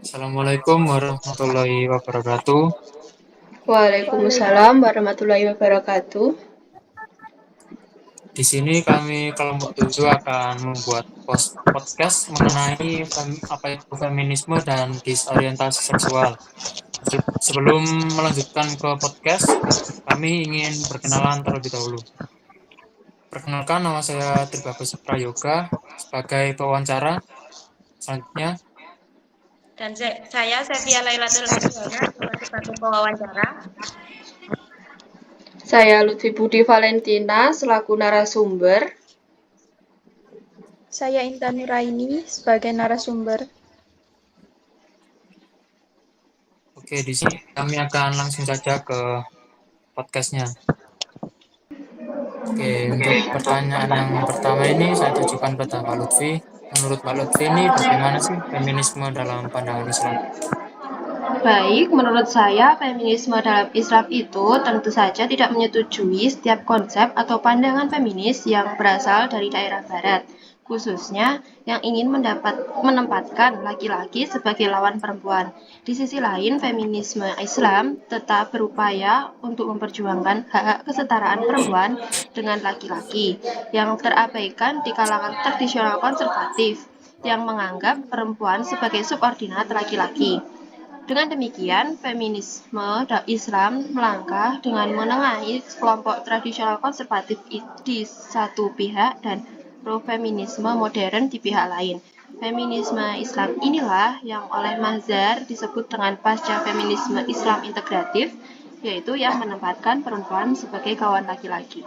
Assalamualaikum warahmatullahi wabarakatuh. Waalaikumsalam warahmatullahi wabarakatuh. Di sini kami kelompok 7 akan membuat podcast mengenai apa itu feminisme dan disorientasi seksual. Sebelum melanjutkan ke podcast, kami ingin berkenalan terlebih dahulu. Perkenalkan, nama saya Tribagus Prayoga sebagai pewawancara. Selanjutnya, Dan saya Sevia Lailatul Adiyana juga sebagai pewawancara. Saya Lutfi Budi Valentina selaku narasumber. Saya Intan Nuraini sebagai narasumber. oke, di sini kami akan langsung saja ke podcastnya. Oke, untuk pertanyaan yang pertama ini saya tujukan pada Mbak Lutfi. Menurut Mbak Lutfi ini bagaimana sih feminisme dalam pandangan Islam? Baik, menurut saya feminisme dalam Islam itu tentu saja tidak menyetujui setiap konsep atau pandangan feminis yang berasal dari daerah barat, khususnya yang ingin menempatkan laki-laki sebagai lawan perempuan. Di sisi lain, feminisme Islam tetap berupaya untuk memperjuangkan hak kesetaraan perempuan dengan laki-laki yang terabaikan di kalangan tradisional konservatif yang menganggap perempuan sebagai subordinat laki-laki. Dengan demikian, feminisme Islam melangkah dengan menengahi kelompok tradisional konservatif di satu pihak dan pro-feminisme modern di pihak lain. Feminisme Islam inilah yang oleh Mazhar disebut dengan pasca feminisme Islam integratif, yaitu yang menempatkan perempuan sebagai kawan laki-laki.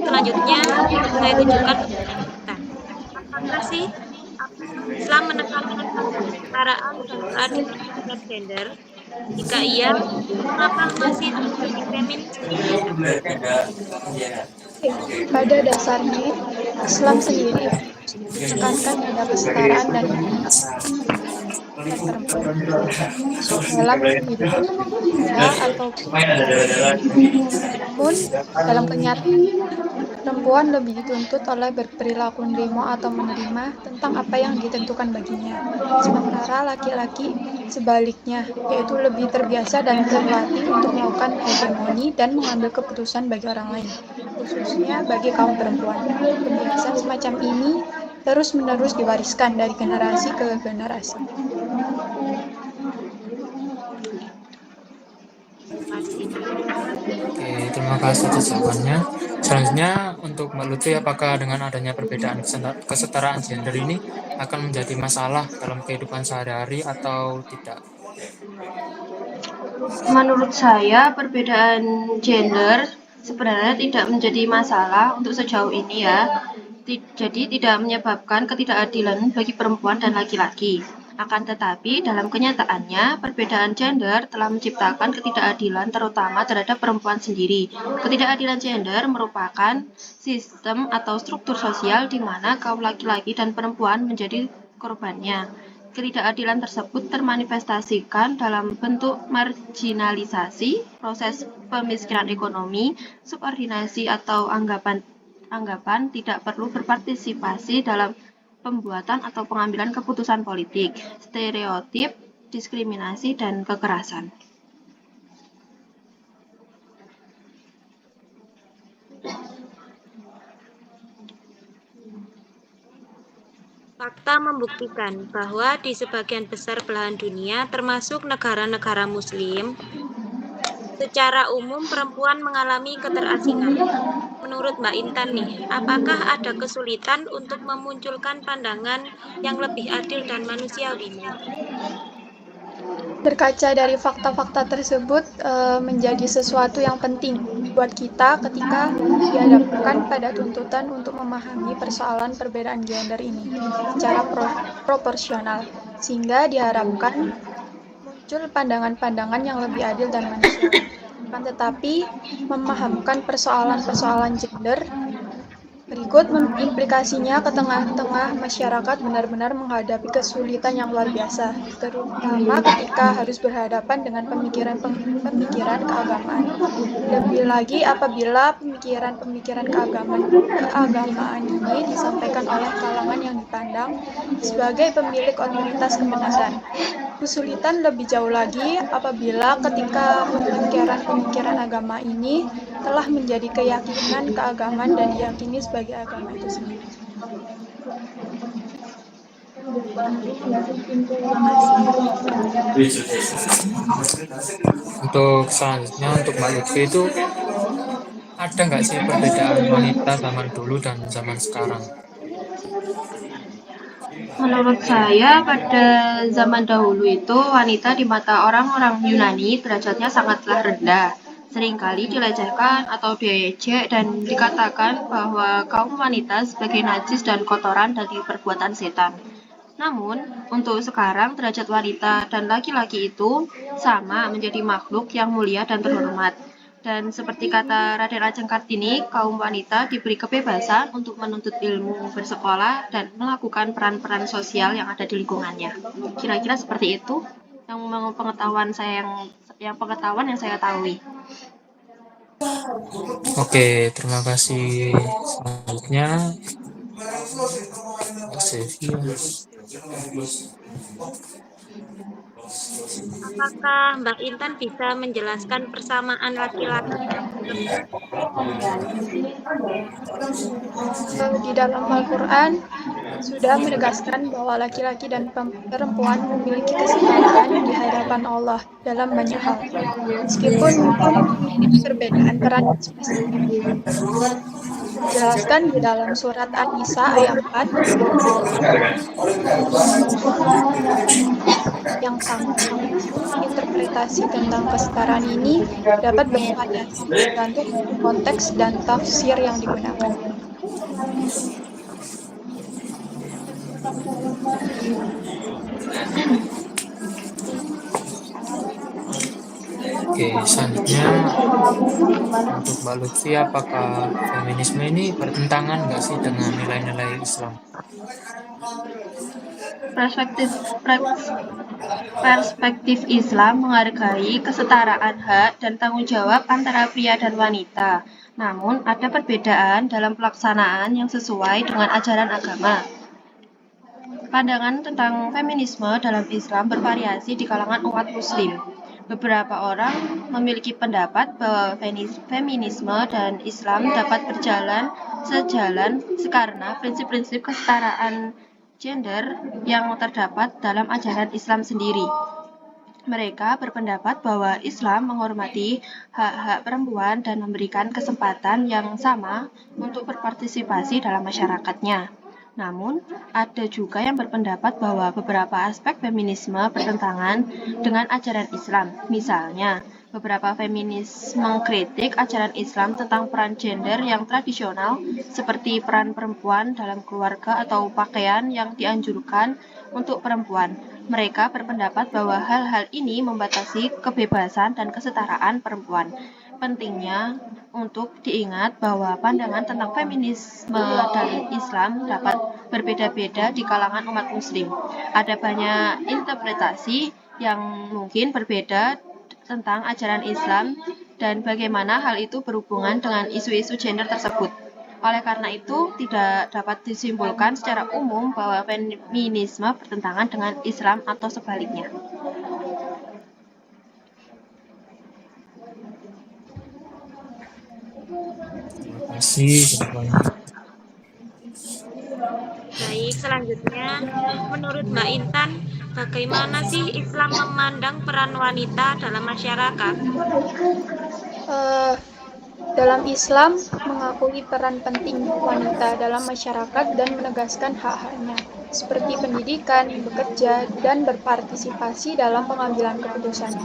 Selanjutnya saya tunjukkan kita. Apakah sih Islam menekankan pada kesetaraan dan keadilan terhadap gender? Jika iya, mengapa masih terjadi feminisme? Pada dasarnya, Islam sendiri menekankan pada kesetaraan dan perempuan, masuk dalam kehidupan pria atau namun dalam kenyataan perempuan lebih dituntut oleh berperilaku demo atau menerima tentang apa yang ditentukan baginya. Sementara laki-laki sebaliknya, yaitu lebih terbiasa dan terlatih untuk melakukan hegemoni dan mengambil keputusan bagi orang lain, khususnya bagi kaum perempuan. Kebiasaan semacam ini terus-menerus diwariskan dari generasi ke generasi. Oke, terima kasih atas jawabannya. Selanjutnya untuk Mbak Lutfi, apakah dengan adanya perbedaan kesetaraan gender ini akan menjadi masalah dalam kehidupan sehari-hari atau tidak? Menurut saya, perbedaan gender sebenarnya tidak menjadi masalah untuk sejauh ini ya. Jadi tidak menyebabkan ketidakadilan bagi perempuan dan laki-laki. Akan tetapi, dalam kenyataannya, perbedaan gender telah menciptakan ketidakadilan terutama terhadap perempuan sendiri. Ketidakadilan gender merupakan sistem atau struktur sosial di mana kaum laki-laki dan perempuan menjadi korbannya. Ketidakadilan tersebut termanifestasikan dalam bentuk marginalisasi, proses pemiskinan ekonomi, subordinasi atau anggapan tidak perlu berpartisipasi dalam pembuatan atau pengambilan keputusan politik, stereotip, diskriminasi, dan kekerasan. Fakta membuktikan bahwa di sebagian besar belahan dunia, termasuk negara-negara Muslim, secara umum perempuan mengalami keterasingan. Menurut Mbak Intan nih, apakah ada kesulitan untuk memunculkan pandangan yang lebih adil dan manusiawi? Berkaca dari fakta-fakta tersebut menjadi sesuatu yang penting buat kita ketika dihadapkan pada tuntutan untuk memahami persoalan perbedaan gender ini secara proporsional, sehingga diharapkan muncul pandangan-pandangan yang lebih adil dan manusiawi. Akan tetapi, memahamkan persoalan-persoalan gender beri Berikut implikasinya ke tengah-tengah masyarakat benar-benar menghadapi kesulitan yang luar biasa, terutama ketika harus berhadapan dengan pemikiran keagamaan. Lebih lagi apabila pemikiran keagamaan ini disampaikan oleh kalangan yang dipandang sebagai pemilik otoritas kebenaran. Kesulitan lebih jauh lagi apabila ketika pemikiran agama ini telah menjadi keyakinan keagamaan dan diyakini sebagai agama itu sendiri. Terima kasih. Untuk selanjutnya untuk Mbak Lutfi itu ada nggak sih perbedaan wanita zaman dulu dan zaman sekarang? Menurut saya, pada zaman dahulu itu wanita di mata orang-orang Yunani derajatnya sangatlah rendah. Seringkali dilecehkan atau diejek dan dikatakan bahwa kaum wanita sebagai najis dan kotoran dari perbuatan setan. Namun, untuk sekarang derajat wanita dan laki-laki itu sama menjadi makhluk yang mulia dan terhormat. Dan seperti kata Raden Ajeng Kartini, kaum wanita diberi kebebasan untuk menuntut ilmu, bersekolah, dan melakukan peran-peran sosial yang ada di lingkungannya. Kira-kira seperti itu yang pengetahuan yang saya tahu. Oke, terima kasih. Selanjutnya, Sevia. Apakah Mbak Intan bisa menjelaskan persamaan laki-laki? Di dalam Al-Quran sudah menegaskan bahwa laki-laki dan perempuan memiliki kesetaraan di hadapan Allah dalam banyak hal. Meskipun memiliki perbedaan peran yang spesifik. Dijelaskan di dalam surat An-Nisa ayat 4 yang sama. Interpretasi tentang kesetaraan ini dapat bervariasi tergantung konteks dan tafsir yang digunakan. Oke, selanjutnya untuk Mbak Lutfi, apakah feminisme ini bertentangan nggak sih dengan nilai-nilai Islam? Perspektif Islam menghargai kesetaraan hak dan tanggung jawab antara pria dan wanita. Namun, ada perbedaan dalam pelaksanaan yang sesuai dengan ajaran agama. Pandangan tentang feminisme dalam Islam bervariasi di kalangan umat Muslim. Beberapa orang memiliki pendapat bahwa feminisme dan Islam dapat berjalan sejalan karena prinsip-prinsip kesetaraan gender yang terdapat dalam ajaran Islam sendiri. Mereka berpendapat bahwa Islam menghormati hak-hak perempuan dan memberikan kesempatan yang sama untuk berpartisipasi dalam masyarakatnya. Namun, ada juga yang berpendapat bahwa beberapa aspek feminisme bertentangan dengan ajaran Islam. Misalnya, beberapa feminis mengkritik ajaran Islam tentang peran gender yang tradisional, seperti peran perempuan dalam keluarga atau pakaian yang dianjurkan untuk perempuan. Mereka berpendapat bahwa hal-hal ini membatasi kebebasan dan kesetaraan perempuan. Pentingnya untuk diingat bahwa pandangan tentang feminisme dan Islam dapat berbeda-beda di kalangan umat Muslim. Ada banyak interpretasi yang mungkin berbeda tentang ajaran Islam dan bagaimana hal itu berhubungan dengan isu-isu gender tersebut. Oleh karena itu, tidak dapat disimpulkan secara umum bahwa feminisme bertentangan dengan Islam atau sebaliknya. Terima kasih. Baik, selanjutnya menurut Mbak Intan, bagaimana sih Islam memandang peran wanita dalam masyarakat? Dalam Islam, mengakui peran penting wanita dalam masyarakat dan menegaskan hak-haknya, seperti pendidikan, bekerja, dan berpartisipasi dalam pengambilan keputusan.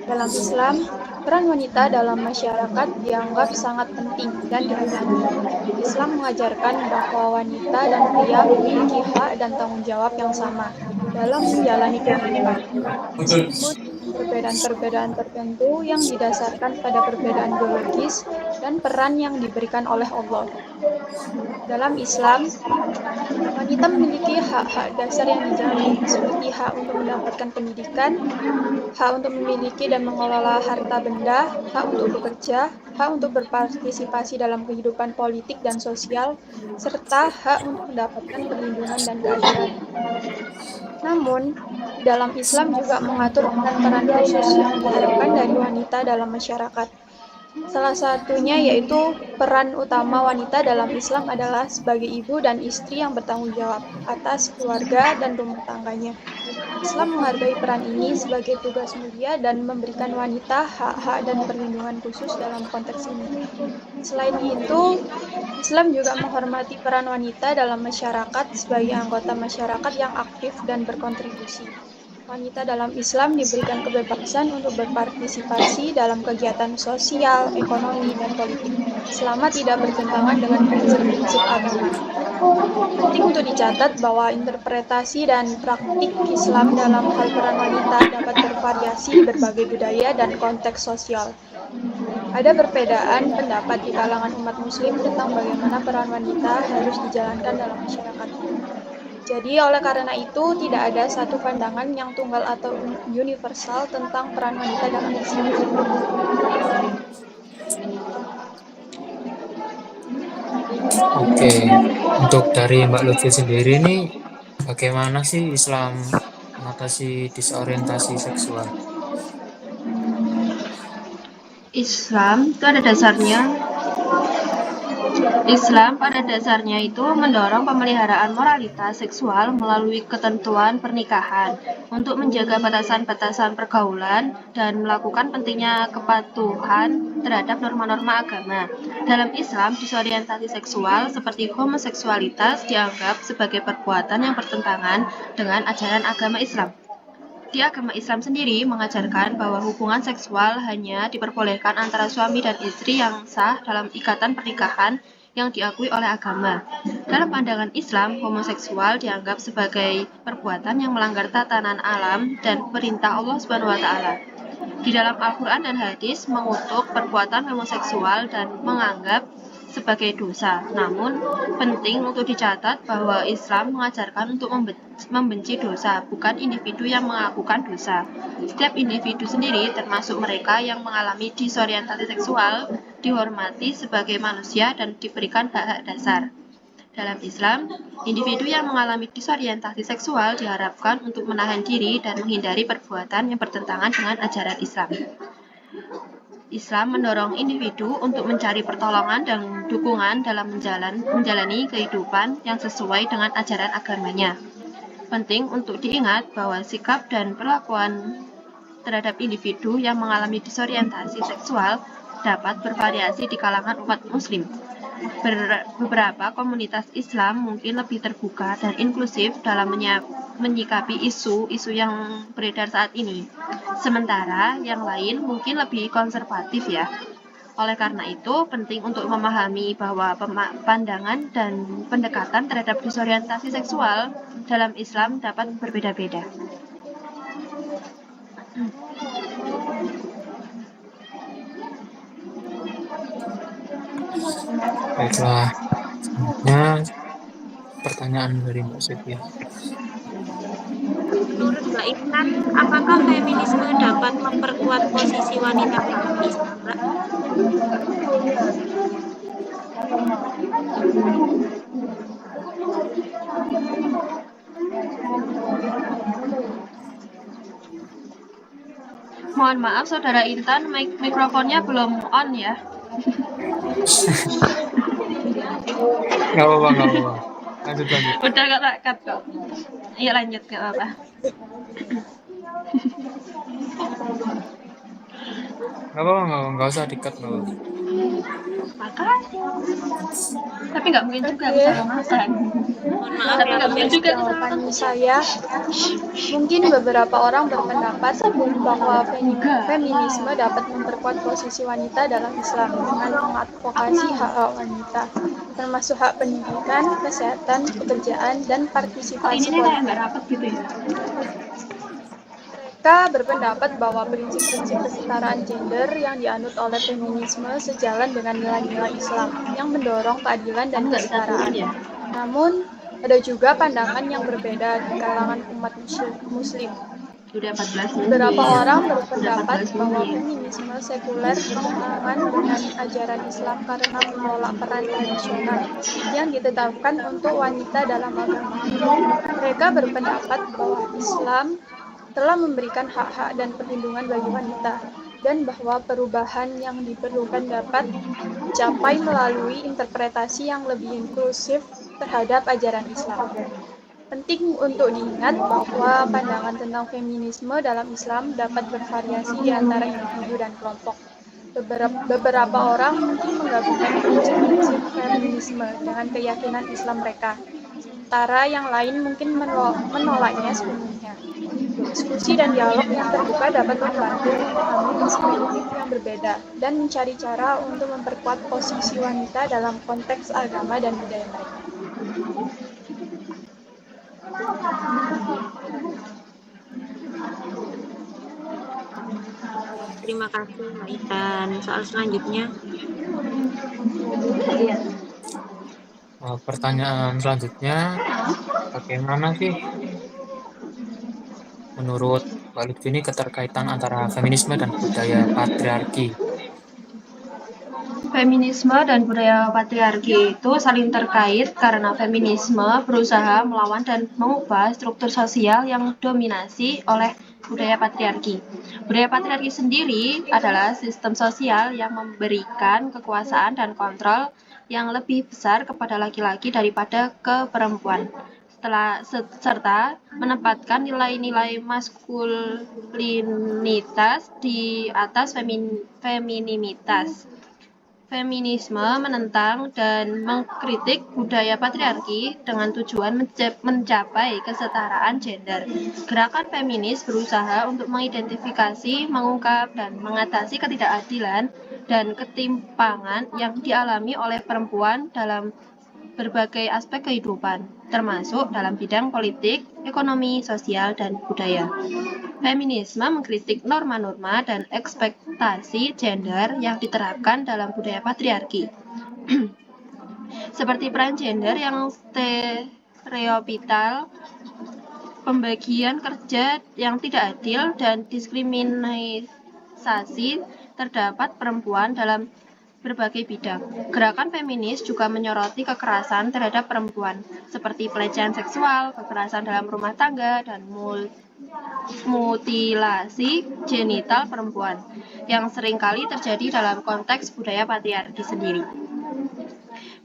Dalam Islam, peran wanita dalam masyarakat dianggap sangat penting dan dihormati. Islam mengajarkan bahwa wanita dan pria memiliki hak dan tanggung jawab yang sama dalam menjalani kehidupan. Meskipun perbedaan-perbedaan tertentu yang didasarkan pada perbedaan biologis dan peran yang diberikan oleh Allah. Dalam Islam, wanita memiliki hak-hak dasar yang dijamin, seperti hak untuk mendapatkan pendidikan, hak untuk memiliki dan mengelola harta benda, hak untuk bekerja, hak untuk berpartisipasi dalam kehidupan politik dan sosial, serta hak untuk mendapatkan perlindungan dan keadilan. Namun, di dalam Islam juga mengatur peran-peran khusus yang diharapkan dari wanita dalam masyarakat. Salah satunya yaitu peran utama wanita dalam Islam adalah sebagai ibu dan istri yang bertanggung jawab atas keluarga dan rumah tangganya. Islam menghargai peran ini sebagai tugas mulia dan memberikan wanita hak-hak dan perlindungan khusus dalam konteks ini. Selain itu, Islam juga menghormati peran wanita dalam masyarakat sebagai anggota masyarakat yang aktif dan berkontribusi. Wanita dalam Islam diberikan kebebasan untuk berpartisipasi dalam kegiatan sosial, ekonomi, dan politik, selama tidak bertentangan dengan prinsip-prinsip agama. Penting untuk dicatat bahwa interpretasi dan praktik Islam dalam hal peran wanita dapat bervariasi di berbagai budaya dan konteks sosial. Ada perbedaan pendapat di kalangan umat muslim tentang bagaimana peran wanita harus dijalankan dalam masyarakat. Jadi, oleh karena itu, tidak ada satu pandangan yang tunggal atau universal tentang peran wanita dalam Islam. Oke, untuk dari Mbak Lutfi sendiri nih, bagaimana sih Islam mengatasi disorientasi seksual? Islam pada dasarnya itu mendorong pemeliharaan moralitas seksual melalui ketentuan pernikahan untuk menjaga batasan-batasan pergaulan dan melakukan pentingnya kepatuhan terhadap norma-norma agama. Dalam Islam, disorientasi seksual seperti homoseksualitas dianggap sebagai perbuatan yang bertentangan dengan ajaran agama Islam. Di agama Islam sendiri mengajarkan bahwa hubungan seksual hanya diperbolehkan antara suami dan istri yang sah dalam ikatan pernikahan yang diakui oleh agama. Dalam pandangan Islam, homoseksual dianggap sebagai perbuatan yang melanggar tatanan alam dan perintah Allah SWT. Di dalam Al-Quran dan hadis mengutuk perbuatan homoseksual dan menganggap sebagai dosa. Namun, penting untuk dicatat bahwa Islam mengajarkan untuk membenci dosa, bukan individu yang melakukan dosa. Setiap individu sendiri, termasuk mereka yang mengalami disorientasi seksual, dihormati sebagai manusia dan diberikan hak-hak dasar. Dalam Islam, individu yang mengalami disorientasi seksual diharapkan untuk menahan diri dan menghindari perbuatan yang bertentangan dengan ajaran Islam. Islam mendorong individu untuk mencari pertolongan dan dukungan dalam menjalani kehidupan yang sesuai dengan ajaran agamanya. Penting untuk diingat bahwa sikap dan perlakuan terhadap individu yang mengalami disorientasi seksual dapat bervariasi di kalangan umat muslim. Beberapa komunitas Islam mungkin lebih terbuka dan inklusif dalam menyikapi isu-isu yang beredar saat ini. Sementara yang lain mungkin lebih konservatif ya. Oleh karena itu, penting untuk memahami bahwa pandangan dan pendekatan terhadap disorientasi seksual dalam Islam dapat berbeda-beda. Baiklah, selanjutnya pertanyaan dari Mbak Setia. Menurut Mbak Intan, apakah feminisme dapat memperkuat posisi wanita dalam Islam, Mbak? Mohon maaf, Saudara Intan, mikrofonnya belum on ya. Nggak apa-apa. Lanjut. Udah gak cut kok. Iya lanjut, gak apa-apa. Nggak usah di-cut. Makasih. Tapi nggak mungkin juga aku salah makan. Mohon maaf Tapi ya, nggak mungkin juga aku salah Jawaban saya, mungkin beberapa orang berpendapat bahwa feminisme dapat memperkuat posisi wanita dalam Islam dengan mengadvokasi hak-hak wanita, termasuk hak pendidikan, kesehatan, pekerjaan, dan partisipasi politik. Nggak rapat gitu ya. Mereka berpendapat bahwa prinsip-prinsip kesetaraan gender yang dianut oleh feminisme sejalan dengan nilai-nilai Islam yang mendorong keadilan dan kesetaraan. Namun, ada juga pandangan yang berbeda di kalangan umat Muslim. Udah 14 menit. Beberapa orang berpendapat bahwa feminisme sekuler bertentangan dengan ajaran Islam karena menolak peran tradisional yang ditetapkan untuk wanita dalam agama. Mereka berpendapat bahwa Islam telah memberikan hak-hak dan perlindungan bagi wanita, dan bahwa perubahan yang diperlukan dapat dicapai melalui interpretasi yang lebih inklusif terhadap ajaran Islam. Penting untuk diingat bahwa pandangan tentang feminisme dalam Islam dapat bervariasi di antara individu dan kelompok. Beberapa orang mungkin menggabungkan prinsip-prinsip feminisme dengan keyakinan Islam mereka, sementara yang lain mungkin menolaknya sepenuhnya. Diskusi dan dialog yang terbuka dapat membantu memahami perspektif yang berbeda dan mencari cara untuk memperkuat posisi wanita dalam konteks agama dan budaya mereka. Terima kasih, Mbak Intan. Soal selanjutnya. Pertanyaan selanjutnya, bagaimana sih menurut Mbak Lutfi ini keterkaitan antara feminisme dan budaya patriarki? Feminisme dan budaya patriarki itu saling terkait karena feminisme berusaha melawan dan mengubah struktur sosial yang dominasi oleh budaya patriarki. Budaya patriarki sendiri adalah sistem sosial yang memberikan kekuasaan dan kontrol yang lebih besar kepada laki-laki daripada ke perempuan, serta menempatkan nilai-nilai maskulinitas di atas femininitas. Feminisme menentang dan mengkritik budaya patriarki dengan tujuan mencapai kesetaraan gender. Gerakan feminis berusaha untuk mengidentifikasi, mengungkap, dan mengatasi ketidakadilan dan ketimpangan yang dialami oleh perempuan dalam berbagai aspek kehidupan, termasuk dalam bidang politik, ekonomi, sosial, dan budaya. Feminisme mengkritik norma-norma dan ekspektasi gender yang diterapkan dalam budaya patriarki, seperti peran gender yang stereotipical, pembagian kerja yang tidak adil, dan diskriminasi terdapat perempuan dalam berbagai bidang. Gerakan feminis juga menyoroti kekerasan terhadap perempuan, seperti pelecehan seksual, kekerasan dalam rumah tangga, dan mutilasi genital perempuan, yang seringkali terjadi dalam konteks budaya patriarki sendiri.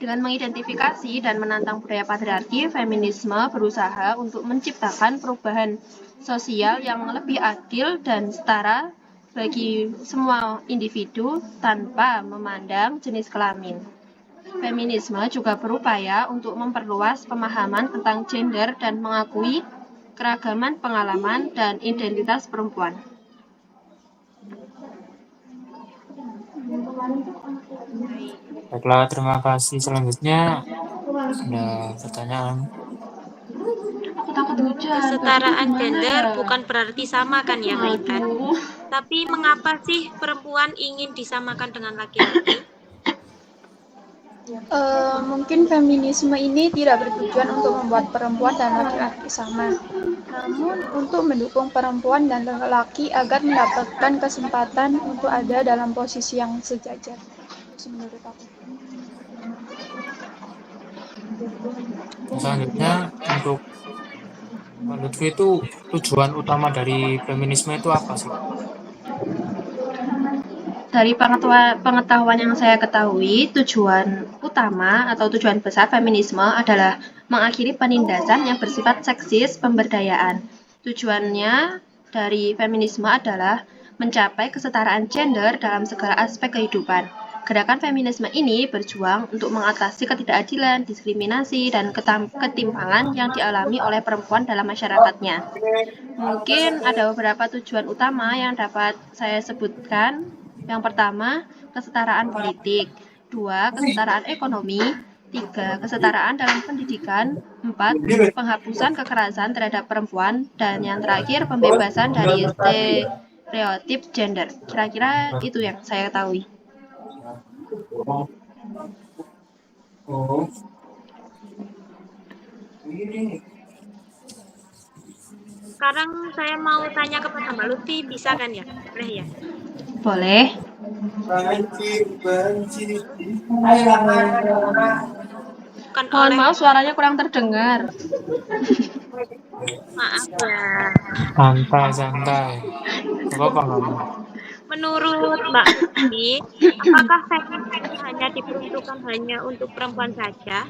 Dengan mengidentifikasi dan menantang budaya patriarki, feminisme berusaha untuk menciptakan perubahan sosial yang lebih adil dan setara bagi semua individu tanpa memandang jenis kelamin. Feminisme juga berupaya untuk memperluas pemahaman tentang gender dan mengakui keragaman pengalaman dan identitas perempuan. Baiklah, terima kasih. Selanjutnya ada pertanyaan. Kesetaraan gender bukan berarti sama kan ya, Mbak Intan? Tapi mengapa sih perempuan ingin disamakan dengan laki-laki? Mungkin feminisme ini tidak bertujuan untuk membuat perempuan dan laki-laki sama, namun untuk mendukung perempuan dan laki-laki agar mendapatkan kesempatan untuk ada dalam posisi yang sejajar. Menurut aku. Selanjutnya, untuk Mbak Lutfi itu tujuan utama dari feminisme itu apa sih? Dari pengetahuan yang saya ketahui, tujuan utama atau tujuan besar feminisme adalah mengakhiri penindasan yang bersifat seksis pemberdayaan. Tujuannya dari feminisme adalah mencapai kesetaraan gender dalam segala aspek kehidupan. Gerakan feminisme ini berjuang untuk mengatasi ketidakadilan, diskriminasi, dan ketimpangan yang dialami oleh perempuan dalam masyarakatnya. Mungkin ada beberapa tujuan utama yang dapat saya sebutkan. Yang pertama, kesetaraan politik. 2, kesetaraan ekonomi. 3. Kesetaraan dalam pendidikan. 4. Penghapusan kekerasan terhadap perempuan. Dan yang terakhir, pembebasan dari stereotip gender. Kira-kira itu yang saya ketahui. Sekarang saya mau tanya kepada Mbak Lutfi, bisa kan ya? Boleh ya? Boleh. Kan Mohon oleh maaf, suaranya kurang terdengar. maaf ya. Santai. Apa nggak? Menurut Mbak Lutfi, apakah feminisme hanya diperuntukkan hanya untuk perempuan saja?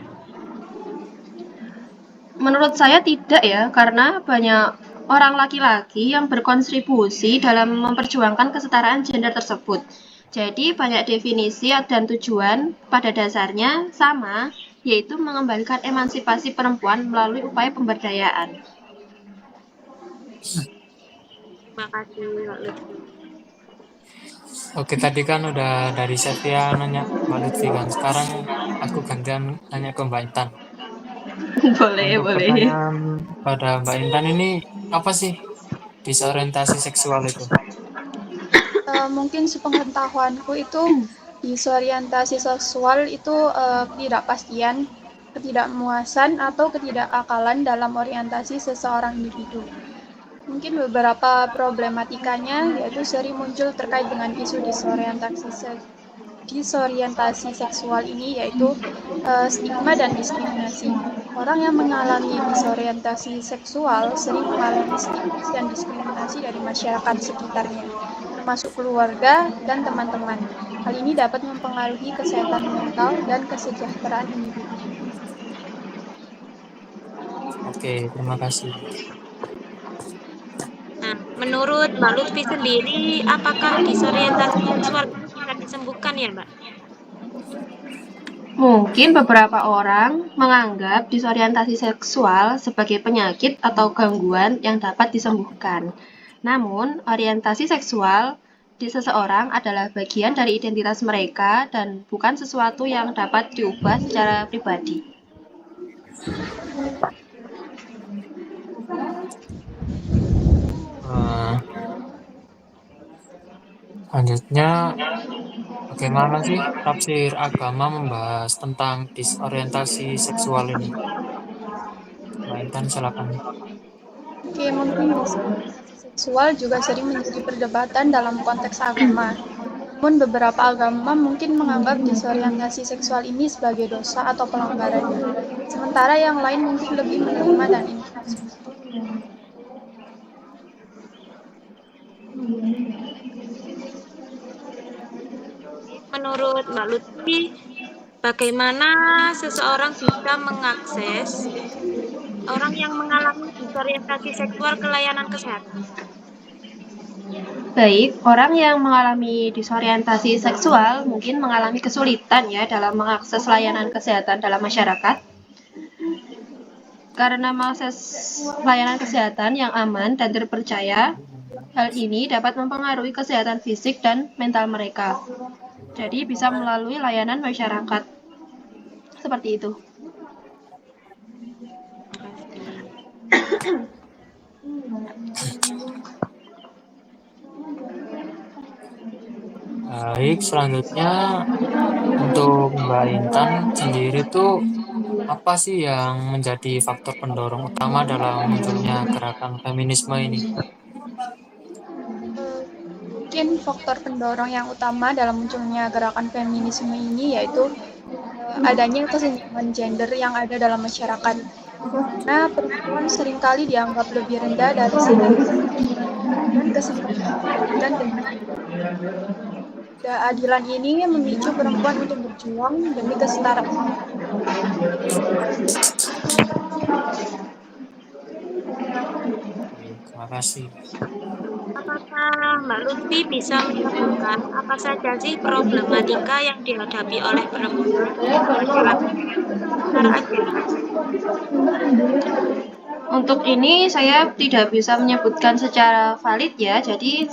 Menurut saya tidak ya, karena banyak orang laki-laki yang berkontribusi dalam memperjuangkan kesetaraan gender tersebut. Jadi banyak definisi dan tujuan pada dasarnya sama, yaitu mengembalikan emansipasi perempuan melalui upaya pemberdayaan. Terima kasih Mbak Lutfi. Oke, tadi kan udah dari Sevia nanya Mbak Lutfi kan. Sekarang aku gantian nanya ke Mbak Intan. Boleh, Untuk boleh. pertanyaan pada Mbak Intan ini, apa sih disorientasi seksual itu? Mungkin sepengetahuanku itu disorientasi seksual itu ketidakpastian, ketidakmuasan atau ketidakakalan dalam orientasi seseorang individu. Mungkin beberapa problematikanya yaitu sering muncul terkait dengan isu disorientasi seksual ini yaitu stigma dan diskriminasi. Orang yang mengalami disorientasi seksual sering mengalami stigma dan diskriminasi dari masyarakat sekitarnya, termasuk keluarga dan teman-teman. Hal ini dapat mempengaruhi kesehatan mental dan kesejahteraan individu. Oke, terima kasih. Nah, menurut Mbak Lutfi sendiri, apakah disorientasi seksual ini bisa disembuhkan ya, Mbak? Mungkin beberapa orang menganggap disorientasi seksual sebagai penyakit atau gangguan yang dapat disembuhkan. Namun, orientasi seksual di seseorang adalah bagian dari identitas mereka dan bukan sesuatu yang dapat diubah secara pribadi. Selanjutnya, bagaimana sih tafsir agama membahas tentang disorientasi seksual ini? Mbak Intan, silakan. Oke, mungkin disorientasi seksual juga sering menjadi perdebatan dalam konteks agama. Namun beberapa agama mungkin menganggap disorientasi seksual ini sebagai dosa atau pelanggarannya, sementara yang lain mungkin lebih menerima dan inklusif. Menurut Mbak Lutfi, bagaimana seseorang bisa mengakses orang yang mengalami disorientasi seksual ke layanan kesehatan? Baik, orang yang mengalami disorientasi seksual mungkin mengalami kesulitan ya dalam mengakses layanan kesehatan dalam masyarakat. Karena mengakses layanan kesehatan yang aman dan terpercaya, hal ini dapat mempengaruhi kesehatan fisik dan mental mereka. Jadi bisa melalui layanan masyarakat. Seperti itu. Baik, selanjutnya untuk Mbak Intan sendiri tuh apa sih yang menjadi faktor pendorong utama dalam munculnya gerakan feminisme ini? Mungkin faktor pendorong yang utama dalam munculnya gerakan feminisme ini yaitu adanya kesenjangan gender yang ada dalam masyarakat. Karena perempuan seringkali dianggap lebih rendah dari segi dan kesempatan dan keadilan ini memicu perempuan untuk berjuang demi kesetaraan. Terima kasih. Apakah Mbak Lutfi bisa menyebutkan apa saja sih problematika yang dihadapi oleh perempuan dalam kesetaraan gender? Untuk ini saya tidak bisa menyebutkan secara valid ya, jadi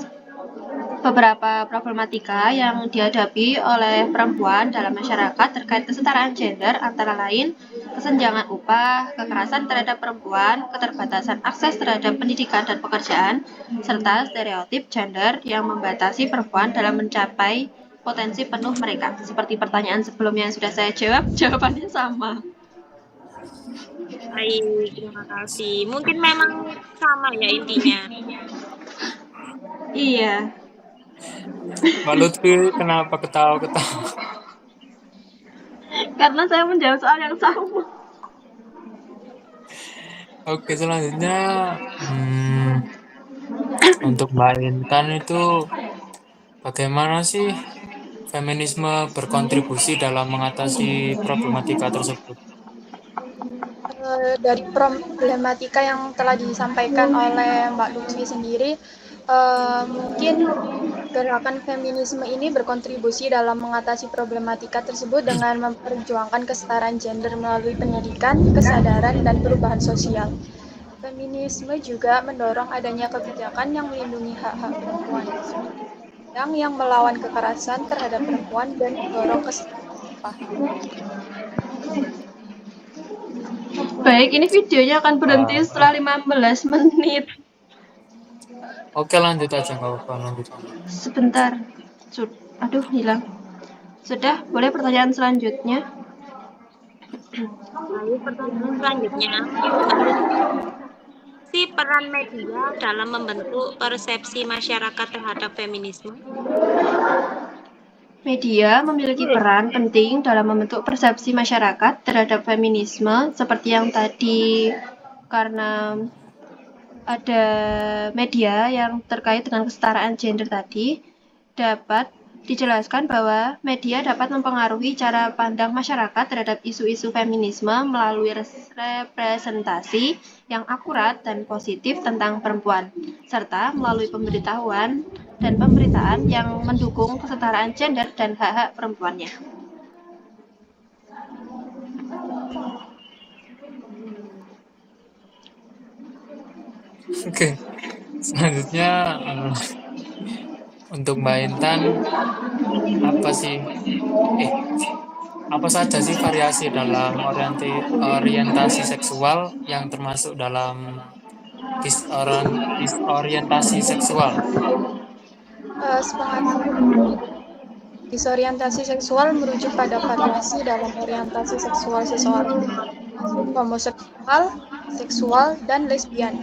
beberapa problematika yang dihadapi oleh perempuan dalam masyarakat terkait kesetaraan gender antara lain kesenjangan upah, kekerasan terhadap perempuan, keterbatasan akses terhadap pendidikan dan pekerjaan, serta stereotip gender yang membatasi perempuan dalam mencapai potensi penuh mereka. Seperti pertanyaan sebelumnya yang sudah saya jawab, jawabannya sama. Baik, terima kasih. Mungkin memang sama ya intinya. Iya. Mbak Lutfi kenapa ketawa-ketawa? Karena saya menjawab soal yang sama. Oke, selanjutnya untuk Mbak Intan itu bagaimana sih feminisme berkontribusi dalam mengatasi problematika tersebut? Dari problematika yang telah disampaikan oleh Mbak Lutfi sendiri, mungkin gerakan feminisme ini berkontribusi dalam mengatasi problematika tersebut dengan memperjuangkan kesetaraan gender melalui pendidikan, kesadaran, dan perubahan sosial. Feminisme juga mendorong adanya kebijakan yang melindungi hak-hak perempuan, yang melawan kekerasan terhadap perempuan dan mendorong kesetaraan upah. Baik, ini videonya akan berhenti setelah 15 menit. Oke, lanjut aja, nggak apa-apa, lanjut aja. Sebentar. Aduh, hilang. Sudah, boleh pertanyaan selanjutnya? Baik, pertanyaan selanjutnya. Menurut Mbak Lutfi, si peran media dalam membentuk persepsi masyarakat terhadap feminisme? Media memiliki peran penting dalam membentuk persepsi masyarakat terhadap feminisme seperti yang tadi, karena ada media yang terkait dengan kesetaraan gender tadi, dapat dijelaskan bahwa media dapat mempengaruhi cara pandang masyarakat terhadap isu-isu feminisme melalui representasi yang akurat dan positif tentang perempuan, serta melalui pemberitahuan dan pemberitaan yang mendukung kesetaraan gender dan hak-hak perempuannya. Oke, selanjutnya untuk Mbak Intan apa saja sih variasi dalam orientasi seksual yang termasuk dalam disorientasi seksual? Disorientasi seksual merujuk pada variasi dalam orientasi seksual seseorang, termasuk homoseksual, seksual, dan lesbian.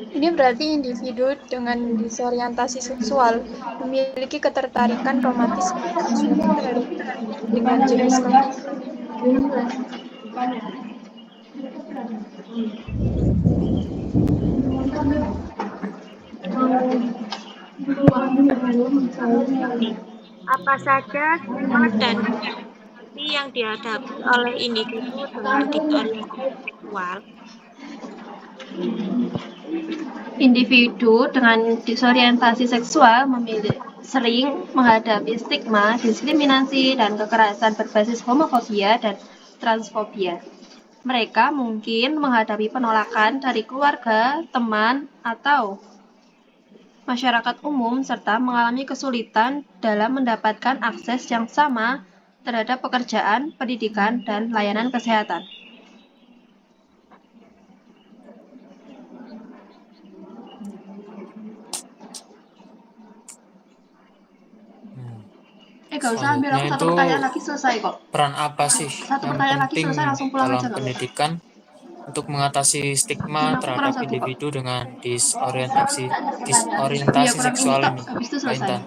Ini berarti individu dengan disorientasi seksual memiliki ketertarikan romantis seksual terhadap dengan jenis kelamin. Apa saja sifat dan diskriminasi yang dihadapi oleh individu dengan disorientasi seksual? Individu dengan disorientasi seksual sering menghadapi stigma, diskriminasi, dan kekerasan berbasis homofobia dan transfobia. Mereka mungkin menghadapi penolakan dari keluarga, teman, atau masyarakat umum, serta mengalami kesulitan dalam mendapatkan akses yang sama terhadap pekerjaan, pendidikan, dan layanan kesehatan. Gak usah ambil aku satu pertanyaan lagi selesai kok. Peran apa sih Satu yang pertanyaan lagi penting selesai, langsung pulang dalam aja, pendidikan untuk mengatasi stigma Aku terhadap kurang satu kok. individu dengan Iya, disorientasi kurang ini seksual tok. ini, Habis itu Mbak selesai. Intan?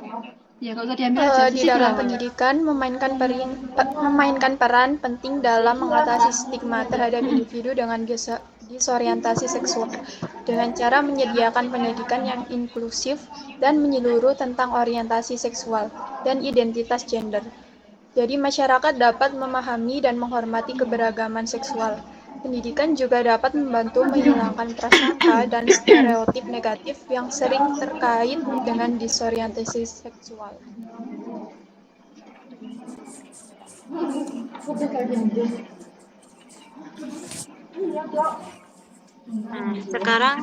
Ya, gak usah diambil aja. Di dalam pendidikan memainkan peran penting dalam mengatasi stigma terhadap individu dengan disorientasi seksual dengan cara menyediakan pendidikan yang inklusif dan menyeluruh tentang orientasi seksual dan identitas gender. Jadi masyarakat dapat memahami dan menghormati keberagaman seksual. Pendidikan juga dapat membantu menghilangkan prasangka dan stereotip negatif yang sering terkait dengan disorientasi seksual. Sekarang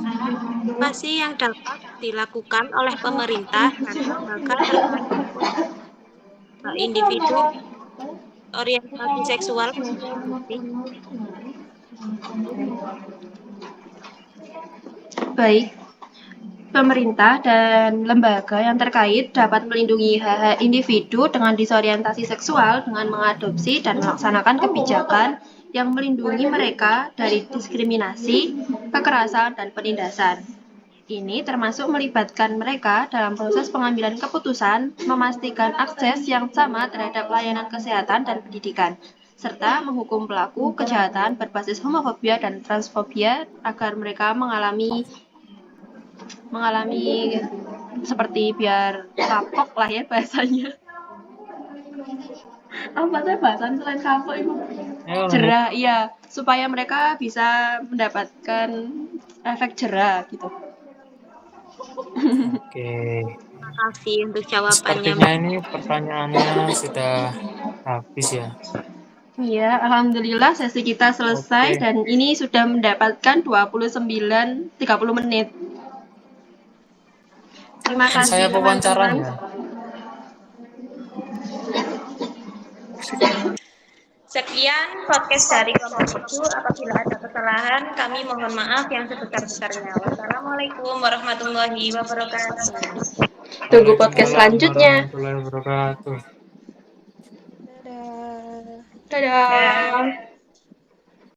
apa sih yang dapat dilakukan oleh pemerintah dan lembaga terkait individu orientasi seksual? Baik, pemerintah dan lembaga yang terkait dapat melindungi hak-hak individu dengan disorientasi seksual dengan mengadopsi dan melaksanakan kebijakan yang melindungi mereka dari diskriminasi, kekerasan, dan penindasan. Ini termasuk melibatkan mereka dalam proses pengambilan keputusan, memastikan akses yang sama terhadap layanan kesehatan dan pendidikan, serta menghukum pelaku kejahatan berbasis homofobia dan transfobia agar mereka mengalami seperti biar kapok lah ya bahasanya. Apa saya bahasan selain kapok itu? Ayo lanjut. Jerah, iya, supaya mereka bisa mendapatkan efek jerah gitu. Oke. Terima kasih untuk jawabannya. Sepertinya ini pertanyaannya sudah habis ya. Iya, alhamdulillah sesi kita selesai. Oke. Dan ini sudah mendapatkan 29-30 menit. Terima kasih Saya pewawancara teman-teman. ya. Sekian podcast dari kelompok 7. Apabila ada kesalahan, kami mohon maaf yang sebesar-besarnya. Wassalamualaikum warahmatullahi wabarakatuh. Tunggu podcast selanjutnya. Warahmatullahi wabarakatuh. Dadah. Dadah.